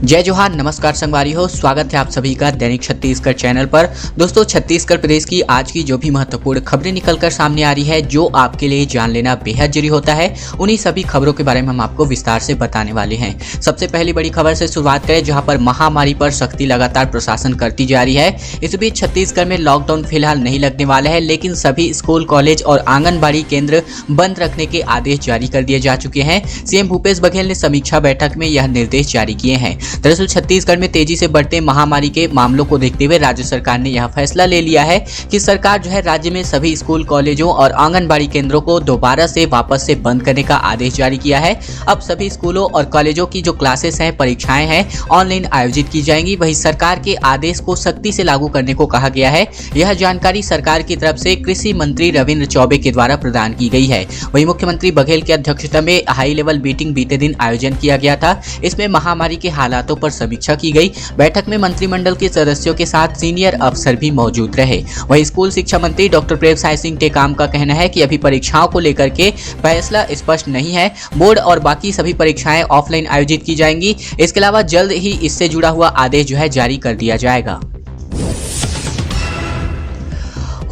जय जोहार, नमस्कार संगवारी हो। स्वागत है आप सभी का दैनिक छत्तीसगढ़ चैनल पर। दोस्तों, छत्तीसगढ़ प्रदेश की आज की जो भी महत्वपूर्ण खबरें निकलकर सामने आ रही है, जो आपके लिए जान लेना बेहद जरूरी होता है, उन्हीं सभी खबरों के बारे में हम आपको विस्तार से बताने वाले हैं। सबसे पहली बड़ी खबर से शुरुआत करें, जहां पर महामारी पर सख्ती लगातार प्रशासन करती जा रही है। इस बीच छत्तीसगढ़ में लॉकडाउन फिलहाल नहीं लगने वाला है, लेकिन सभी स्कूल, कॉलेज और आंगनबाड़ी केंद्र बंद रखने के आदेश जारी कर दिए जा चुके हैं। सीएम भूपेश बघेल ने समीक्षा बैठक में यह निर्देश जारी किए हैं। दरअसल छत्तीसगढ़ में तेजी से बढ़ते महामारी के मामलों को देखते हुए राज्य सरकार ने यह फैसला ले लिया है कि सरकार जो है राज्य में सभी स्कूल, कॉलेजों और आंगनबाड़ी केंद्रों को दोबारा से वापस से बंद करने का आदेश जारी किया है। अब सभी स्कूलों और कॉलेजों की जो क्लासेस हैं, परीक्षाएं हैं, ऑनलाइन आयोजित की जाएंगी। वहीं सरकार के आदेश को सख्ती से लागू करने को कहा गया है। यह जानकारी सरकार की तरफ से कृषि मंत्री रविंद्र चौबे के द्वारा प्रदान की गई है। वहीं मुख्यमंत्री बघेल की अध्यक्षता में हाई लेवल मीटिंग बीते दिन आयोजन किया गया था। इसमें महामारी के हालातों पर समीक्षा की गई। बैठक में मंत्रिमंडल के सदस्यों के साथ सीनियर अफसर भी मौजूद रहे। वहीं स्कूल शिक्षा मंत्री डॉक्टर प्रेमसाय सिंह टेकाम का कहना है कि अभी परीक्षाओं को लेकर के फैसला स्पष्ट नहीं है। बोर्ड और बाकी सभी परीक्षाएं ऑफलाइन आयोजित की जाएंगी। इसके अलावा जल्द ही इससे जुड़ा हुआ आदेश जो है जारी कर दिया जाएगा।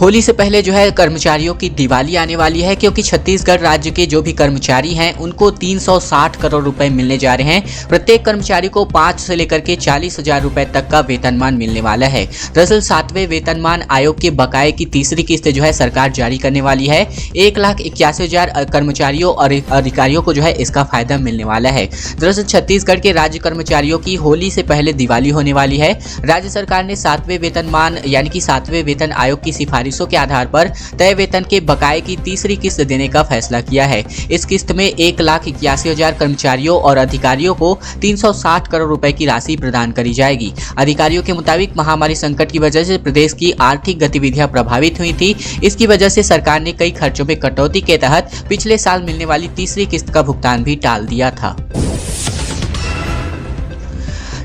होली से पहले जो है कर्मचारियों की दिवाली आने वाली है, क्योंकि छत्तीसगढ़ राज्य के जो भी कर्मचारी हैं उनको 360 करोड़ रुपए मिलने जा रहे हैं। प्रत्येक कर्मचारी को 5 से लेकर के 40,000 रुपए तक का वेतनमान मिलने वाला है। दरअसल 7वें वेतनमान आयोग के बकाये की तीसरी किस्त जो है सरकार जारी करने वाली है। 1,81,000 कर्मचारियों और अधिकारियों को जो है इसका फायदा मिलने वाला है। दरअसल छत्तीसगढ़ के राज्य कर्मचारियों की होली से पहले दिवाली होने वाली है। राज्य सरकार ने 7वें वेतनमान यानी कि 7वें वेतन आयोग की सिफारिश के आधार पर तय वेतन के बकाये की तीसरी किस्त देने का फैसला किया है। इस किस्त में 1,81,000 कर्मचारियों और अधिकारियों को 360 करोड़ रुपए की राशि प्रदान करी जाएगी। अधिकारियों के मुताबिक महामारी संकट की वजह से प्रदेश की आर्थिक गतिविधियां प्रभावित हुई थी। इसकी वजह से सरकार ने कई खर्चों में कटौती के तहत पिछले साल मिलने वाली तीसरी किस्त का भुगतान भी टाल दिया था।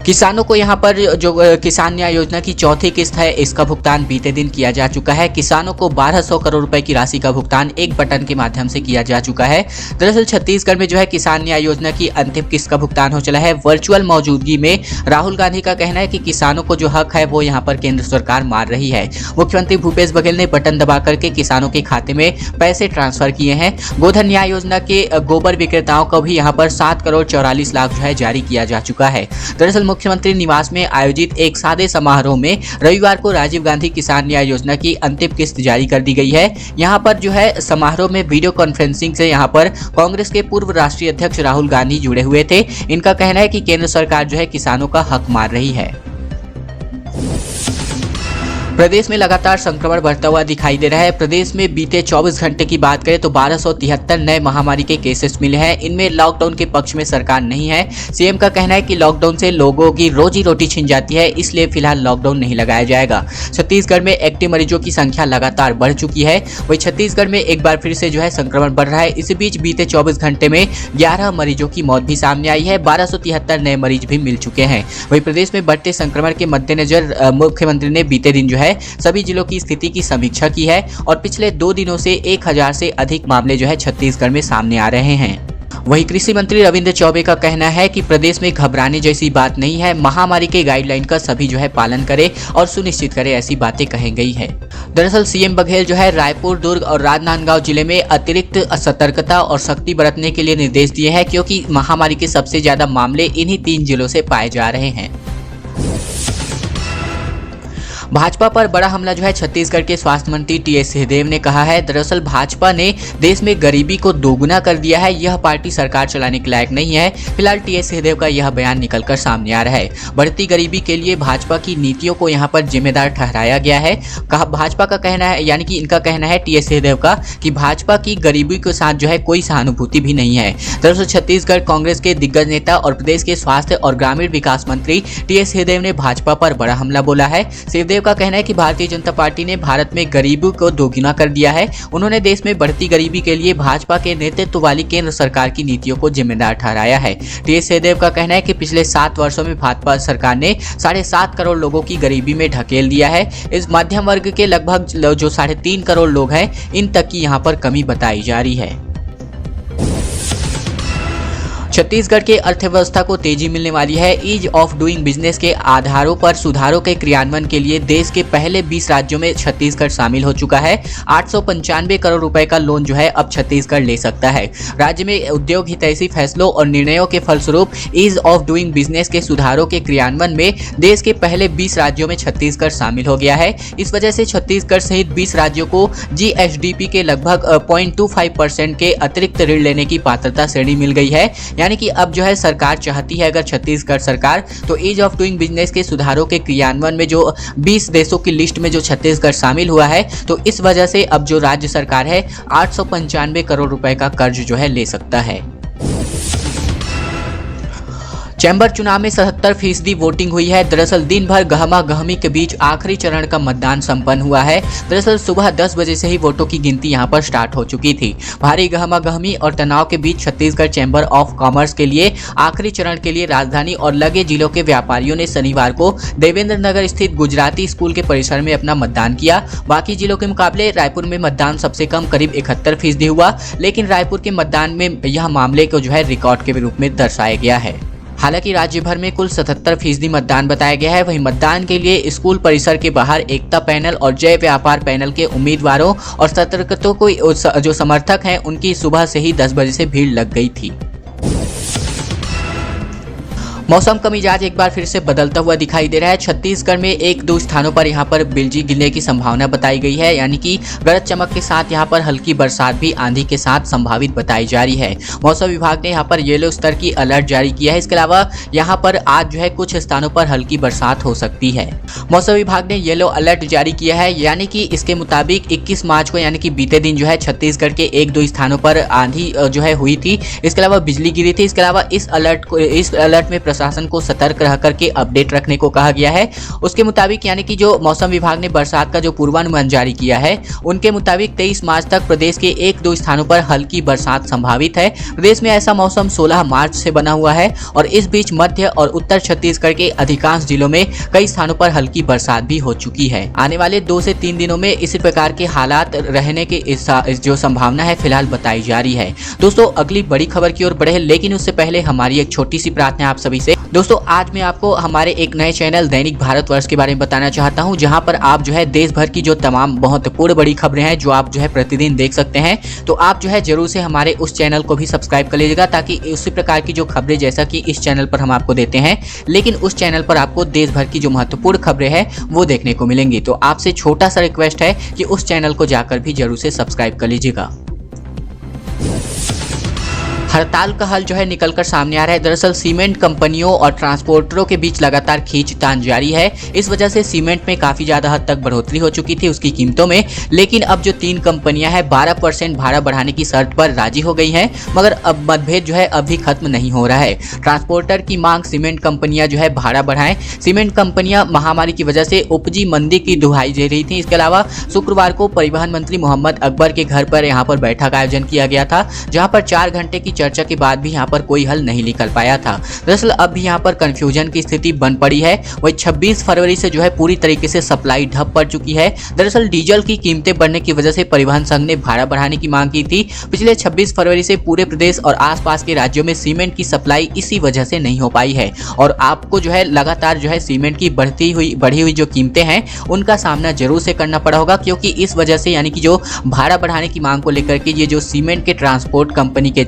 किसानों को यहां पर जो किसान न्याय योजना की चौथी किस्त है, इसका भुगतान बीते दिन किया जा चुका है। किसानों को 1,200 करोड़ रुपए की राशि का भुगतान एक बटन के माध्यम से किया जा चुका है। दरअसल छत्तीसगढ़ में जो है किसान न्याय योजना की अंतिम किस्त का भुगतान हो चला है। वर्चुअल मौजूदगी में राहुल गांधी का कहना है कि किसानों को जो हक है वो यहाँ पर केंद्र सरकार मार रही है। मुख्यमंत्री भूपेश बघेल ने बटन दबा करके किसानों के खाते में पैसे ट्रांसफर किए हैं। गोधन न्याय योजना के गोबर विक्रेताओं को भी यहाँ पर 7 करोड़ 44 लाख जो है जारी किया जा चुका है। दरअसल मुख्यमंत्री निवास में आयोजित एक सादे समारोह में रविवार को राजीव गांधी किसान न्याय योजना की अंतिम किस्त जारी कर दी गई है। यहां पर जो है समारोह में वीडियो कॉन्फ्रेंसिंग से यहां पर कांग्रेस के पूर्व राष्ट्रीय अध्यक्ष राहुल गांधी जुड़े हुए थे। इनका कहना है कि केंद्र सरकार जो है किसानों का हक मार रही है। प्रदेश में लगातार संक्रमण बढ़ता हुआ दिखाई दे रहा है। प्रदेश में बीते 24 घंटे की बात करें तो 1273 नए महामारी के केसेस मिले हैं। इनमें लॉकडाउन के पक्ष में सरकार नहीं है। सीएम का कहना है कि लॉकडाउन से लोगों की रोजी रोटी छिन जाती है, इसलिए फिलहाल लॉकडाउन नहीं लगाया जाएगा। छत्तीसगढ़ में एक्टिव मरीजों की संख्या लगातार बढ़ चुकी है। वही छत्तीसगढ़ में एक बार फिर से जो है संक्रमण बढ़ रहा है। इसी बीच बीते 24 घंटे में 11 मरीजों की मौत भी सामने आई है। 1273 नए मरीज भी मिल चुके हैं। वही प्रदेश में बढ़ते संक्रमण के मद्देनजर मुख्यमंत्री ने बीते दिन जो है सभी जिलों की स्थिति की समीक्षा की है और पिछले 2 दिनों से 1000 से अधिक मामले जो है छत्तीसगढ़ में सामने आ रहे हैं। वहीं कृषि मंत्री रविंद्र चौबे का कहना है कि प्रदेश में घबराने जैसी बात नहीं है। महामारी के गाइडलाइन का सभी जो है पालन करे और सुनिश्चित करे, ऐसी बातें कही गई है। दरअसल सीएम बघेल जो है रायपुर, दुर्ग और राजनांदगांव जिले में अतिरिक्त सतर्कता और सख्ती बरतने के लिए निर्देश दिए हैं, क्योंकि महामारी के सबसे ज्यादा मामले इन्हीं 3 जिलों से पाए जा रहे हैं। भाजपा पर बड़ा हमला जो है छत्तीसगढ़ के स्वास्थ्य मंत्री टीएस सिंहदेव ने कहा है। दरअसल भाजपा ने देश में गरीबी को दोगुना कर दिया है। यह पार्टी सरकार चलाने के लायक नहीं है। फिलहाल टीएस सिंहदेव का यह बयान निकलकर सामने आ रहा है। बढ़ती गरीबी के लिए भाजपा की नीतियों को यहाँ पर जिम्मेदार ठहराया गया है। भाजपा का कहना है, यानी कि इनका कहना है टीएस सिंहदेव का, कि भाजपा की गरीबी के साथ जो है कोई सहानुभूति भी नहीं है। दरअसल छत्तीसगढ़ कांग्रेस के दिग्गज नेता और प्रदेश के स्वास्थ्य और ग्रामीण विकास मंत्री टीएस सिंहदेव ने भाजपा पर बड़ा हमला बोला है। सिंहदेव का कहना है कि भारतीय जनता पार्टी ने भारत में गरीबी को दोगुना कर दिया है। उन्होंने देश में बढ़ती गरीबी के लिए भाजपा के नेतृत्व वाली केंद्र सरकार की नीतियों को जिम्मेदार ठहराया है। टीएस सिंहदेव का कहना है कि पिछले 7 वर्षों में भाजपा सरकार ने 7.5 करोड़ लोगों की गरीबी में ढकेल दिया है। इस मध्यम वर्ग के लगभग जो 3.5 करोड़ लोग हैं, इन तक की यहाँ पर कमी बताई जा रही है। छत्तीसगढ़ के अर्थव्यवस्था को तेजी मिलने वाली है। ईज ऑफ डूइंग बिजनेस के आधारों पर सुधारों के क्रियान्वयन के लिए देश के पहले 20 राज्यों में छत्तीसगढ़ शामिल हो चुका है। 895 करोड़ रुपए का लोन जो है अब छत्तीसगढ़ ले सकता है। राज्य में उद्योग हितैषी फैसलों और निर्णयों के फलस्वरूप ईज ऑफ डूइंग बिजनेस के सुधारों के क्रियान्वयन में देश के पहले 20 राज्यों में छत्तीसगढ़ शामिल हो गया है। इस वजह से छत्तीसगढ़ सहित 20 राज्यों को GSDP के लगभग 0.25% के अतिरिक्त ऋण लेने की पात्रता श्रेणी मिल गई है। यानी कि अब जो है सरकार चाहती है, अगर छत्तीसगढ़ सरकार, तो ईज ऑफ डूइंग बिजनेस के सुधारों के क्रियान्वयन में जो 20 देशों की लिस्ट में जो छत्तीसगढ़ शामिल हुआ है, तो इस वजह से अब जो राज्य सरकार है 895 करोड़ रुपए का कर्ज जो है ले सकता है। चैम्बर चुनाव में 77% वोटिंग हुई है। दरअसल दिन भर गहमा गहमी के बीच आखिरी चरण का मतदान संपन्न हुआ है। दरअसल सुबह 10 बजे से ही वोटों की गिनती यहां पर स्टार्ट हो चुकी थी। भारी गहमा गहमी और तनाव के बीच छत्तीसगढ़ चैम्बर ऑफ कॉमर्स के लिए आखिरी चरण के लिए राजधानी और लगे जिलों के व्यापारियों ने शनिवार को देवेंद्र नगर स्थित गुजराती स्कूल के परिसर में अपना मतदान किया। बाकी जिलों के मुकाबले रायपुर में मतदान सबसे कम करीब 71% हुआ, लेकिन रायपुर के मतदान में यह मामले को जो है रिकॉर्ड के रूप में दर्शाया गया है। हालांकि राज्य भर में कुल 77% मतदान बताया गया है। वहीं मतदान के लिए स्कूल परिसर के बाहर एकता पैनल और जय व्यापार पैनल के उम्मीदवारों और सतर्कतों को जो समर्थक हैं उनकी सुबह से ही 10 बजे से भीड़ लग गई थी। मौसम का मिजाज एक बार फिर से बदलता हुआ दिखाई दे रहा है। छत्तीसगढ़ में 1-2 स्थानों पर यहां पर बिजली गिरने की संभावना बताई गई है, यानी कि गरज चमक के साथ यहां पर हल्की बरसात भी आंधी के साथ संभावित बताई जा रही है। मौसम विभाग ने यहां पर येलो स्तर की अलर्ट जारी किया है। इसके अलावा यहां पर आज जो है कुछ स्थानों पर हल्की बरसात हो सकती है। मौसम विभाग ने येलो अलर्ट जारी किया है, यानी कि इसके मुताबिक 21 मार्च को यानी कि बीते दिन जो है छत्तीसगढ़ के 1-2 स्थानों पर आंधी जो है हुई थी। इसके अलावा बिजली गिरी थी। इसके अलावा इस अलर्ट में प्रशासन को सतर्क रह करके अपडेट रखने को कहा गया है। उसके मुताबिक यानी कि जो मौसम विभाग ने बरसात का जो पूर्वानुमान जारी किया है, उनके मुताबिक 23 मार्च तक प्रदेश के 1-2 स्थानों पर हल्की बरसात संभावित है। प्रदेश में ऐसा मौसम 16 मार्च से बना हुआ है और इस बीच मध्य और उत्तर छत्तीसगढ़ के अधिकांश जिलों में कई स्थानों पर हल्की बरसात भी हो चुकी है। आने वाले 2 से 3 दिनों में इसी प्रकार के हालात रहने की जो संभावना है फिलहाल बताई जा रही है। दोस्तों अगली बड़ी खबर की ओर बढ़े, लेकिन उससे पहले हमारी एक छोटी सी प्रार्थना आप सभी से। दोस्तों आज मैं आपको हमारे एक नए चैनल दैनिक भारतवर्ष के बारे में बताना चाहता हूं, जहां पर आप जो है देश भर की जो तमाम महत्वपूर्ण बड़ी खबरें हैं जो आप जो है प्रतिदिन देख सकते हैं, तो आप जो है जरूर से हमारे उस चैनल को भी सब्सक्राइब कर लीजिएगा, ताकि उसी प्रकार की जो खबरें जैसा कि इस चैनल पर हम आपको देते हैं, लेकिन उस चैनल पर आपको देश भर की जो महत्वपूर्ण खबरें हैं वो देखने को मिलेंगी। तो आपसे छोटा सा रिक्वेस्ट है कि उस चैनल को जाकर भी जरूर से सब्सक्राइब कर लीजिएगा। हड़ताल का हल जो है निकलकर सामने आ रहा है। दरअसल सीमेंट कंपनियों और ट्रांसपोर्टरों के बीच लगातार खींचतान जारी है। इस वजह से सीमेंट में काफी ज्यादा हद तक बढ़ोतरी हो चुकी थी उसकी कीमतों में, लेकिन अब जो 3 कंपनियां हैं 12% भाड़ा बढ़ाने की शर्त पर राजी हो गई हैं, मगर अब मतभेद जो है अभी खत्म नहीं हो रहा है। ट्रांसपोर्टर की मांग सीमेंट कंपनियां जो है भाड़ा बढ़ाएं। सीमेंट कंपनियां महामारी की वजह से उपजी मंदी की दुहाई दे रही थी। इसके अलावा शुक्रवार को परिवहन मंत्री मोहम्मद अकबर के घर पर यहाँ पर बैठक का आयोजन किया गया था, जहाँ पर 4 घंटे की चर्चा के बाद भी यहां पर कोई हल नहीं निकल पाया था। दरअसल अब भी यहां पर कंफ्यूजन की स्थिति बन पड़ी है। वही 26 फरवरी से जो है पूरी तरीके से सप्लाई ठप पड़ चुकी है। दरअसल डीजल की कीमतें बढ़ने की वजह से परिवहन संघ ने भाड़ा बढ़ाने की मांग की थी। पिछले 26 फरवरी से पूरे प्रदेश और आसपास के राज्यों में सीमेंट की सप्लाई इसी वजह से नहीं हो पाई है और आपको जो है लगातार जो है सीमेंट की बढ़ी हुई जो कीमतें हैं उनका सामना जरूर से करना पड़ा होगा, क्योंकि इस वजह से यानी कि जो भाड़ा बढ़ाने की मांग को लेकर के ये जो सीमेंट के ट्रांसपोर्ट कंपनी के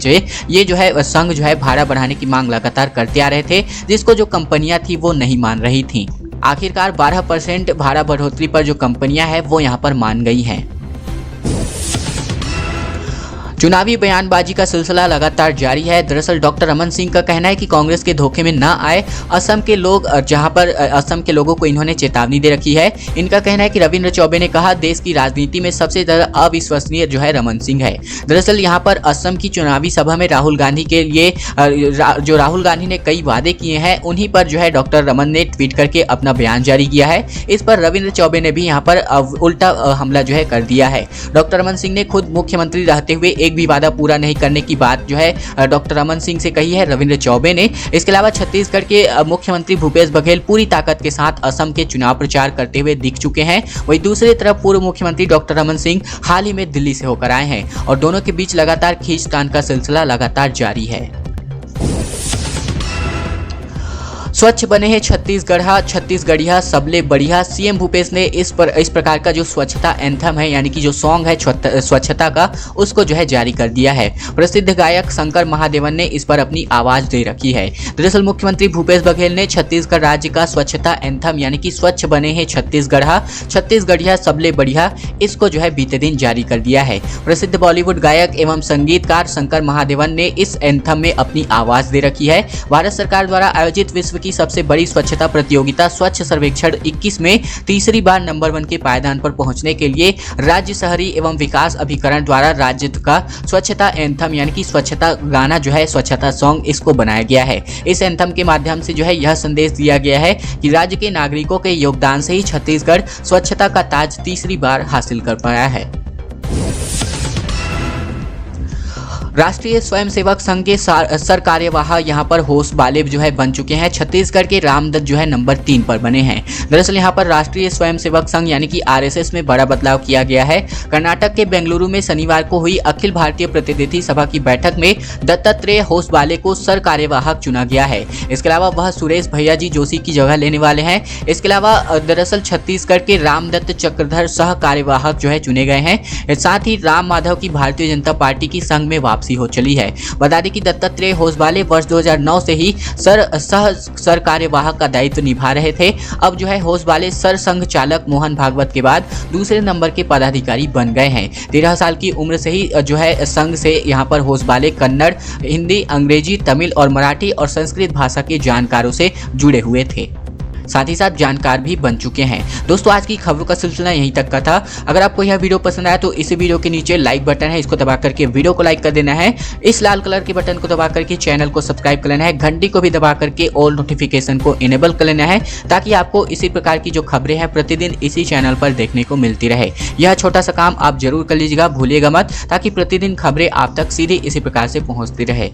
ये जो है संघ जो है भाड़ा बढ़ाने की मांग लगातार करते आ रहे थे, जिसको जो कंपनियां थी वो नहीं मान रही थी। आखिरकार 12% भाड़ा बढ़ोतरी पर जो कंपनियां हैं वो यहां पर मान गई हैं। चुनावी बयानबाजी का सिलसिला लगातार जारी है। दरअसल डॉक्टर रमन सिंह का कहना है कि कांग्रेस के धोखे में ना आए असम के लोग, जहां पर असम के लोगों को इन्होंने चेतावनी दे रखी है। इनका कहना है कि रविंद्र चौबे ने कहा देश की राजनीति में सबसे ज्यादा अविश्वसनीय जो है रमन सिंह है। दरअसल यहां पर असम की चुनावी सभा में राहुल गांधी के लिए जो राहुल गांधी ने कई वादे किए हैं उन्हीं पर जो है डॉक्टर रमन ने ट्वीट करके अपना बयान जारी किया है। इस पर रविंद्र चौबे ने भी यहाँ पर उल्टा हमला जो है कर दिया है। डॉक्टर रमन सिंह ने खुद मुख्यमंत्री रहते हुए एक भी वादा पूरा नहीं करने की बात जो है डॉक्टर रमन सिंह से कही है रविंद्र चौबे ने। इसके अलावा छत्तीसगढ़ के मुख्यमंत्री भूपेश बघेल पूरी ताकत के साथ असम के चुनाव प्रचार करते हुए दिख चुके हैं। वहीं दूसरी तरफ पूर्व मुख्यमंत्री डॉक्टर रमन सिंह हाल ही में दिल्ली से होकर आए हैं और दोनों के बीच लगातार खींचतान का सिलसिला लगातार जारी है। स्वच्छ बने हैं छत्तीसगढ़िया सबले बढ़िया। सीएम भूपेश ने इस प्रकार का जो स्वच्छता एंथम है यानी कि जो सॉन्ग है स्वच्छता का, उसको जो है जारी कर दिया है। प्रसिद्ध गायक शंकर महादेवन ने इस पर अपनी आवाज दे रखी है। दरअसल मुख्यमंत्री भूपेश बघेल ने छत्तीसगढ़ राज्य का स्वच्छता एंथम यानी कि स्वच्छ बने हैं छत्तीसगढ़िया सबले बढ़िया, इसको जो है बीते दिन जारी कर दिया है। प्रसिद्ध बॉलीवुड गायक एवं संगीतकार शंकर महादेवन ने इस एंथम में अपनी आवाज दे रखी है। भारत सरकार द्वारा आयोजित विश्व की सबसे बड़ी स्वच्छता प्रतियोगिता स्वच्छ सर्वेक्षण 21 में तीसरी बार नंबर 1 के पायदान पर पहुंचने के लिए राज्य शहरी एवं विकास अभिकरण द्वारा राज्य का स्वच्छता एंथम यानी कि स्वच्छता गाना जो है स्वच्छता सॉन्ग, इसको बनाया गया है। इस एंथम के माध्यम से जो है यह संदेश दिया गया है कि राज्य के नागरिकों के योगदान से ही छत्तीसगढ़ स्वच्छता का ताज तीसरी बार हासिल कर पाया है। राष्ट्रीय स्वयंसेवक संघ के सर कार्यवाह यहाँ पर होस्ट बालेब जो है बन चुके हैं। छत्तीसगढ़ के रामदत्त जो है नंबर 3 पर बने हैं। दरअसल यहाँ पर राष्ट्रीय स्वयंसेवक संघ यानी कि आरएसएस में बड़ा बदलाव किया गया है। कर्नाटक के बेंगलुरु में शनिवार को हुई अखिल भारतीय प्रतिनिधि सभा की बैठक में दत्तात्रेय होसबाले को सर कार्यवाहक चुना गया है। इसके अलावा वह सुरेश भैयाजी जोशी की जगह लेने वाले हैं। इसके अलावा दरअसल छत्तीसगढ़ के रामदत्त चक्रधर सह कार्यवाहक जो है चुने गए हैं। साथ ही राम माधव की भारतीय जनता पार्टी की संघ में वापसी हो चली है। बता दें कि दत्तात्रेय होसबाले वर्ष 2009 से ही सर कार्यवाहक का दायित्व निभा रहे थे। अब जो है होसबाले सर संघ चालक मोहन भागवत के बाद दूसरे नंबर के पदाधिकारी बन गए हैं। 13 साल की उम्र से ही जो है संघ से यहाँ पर होसबाले कन्नड़, हिंदी, अंग्रेजी, तमिल और मराठी और संस्कृत भाषा के जानकारों से जुड़े हुए थे। साथ ही साथ जानकार भी बन चुके हैं। दोस्तों आज की खबरों का सिलसिला यहीं तक का था। अगर आपको यह वीडियो पसंद आया तो इस वीडियो के नीचे लाइक बटन है, इसको दबा करके वीडियो को लाइक कर देना है। इस लाल कलर के बटन को दबा करके चैनल को सब्सक्राइब कर लेना है। घंटी को भी दबा करके ऑल नोटिफिकेशन को इनेबल कर लेना है ताकि आपको इसी प्रकार की जो खबरें हैं प्रतिदिन इसी चैनल पर देखने को मिलती रहे। यह छोटा सा काम आप जरूर कर लीजिएगा, भूलिएगा मत, ताकि प्रतिदिन खबरें आप तक सीधे इसी प्रकार से पहुंचती रहे।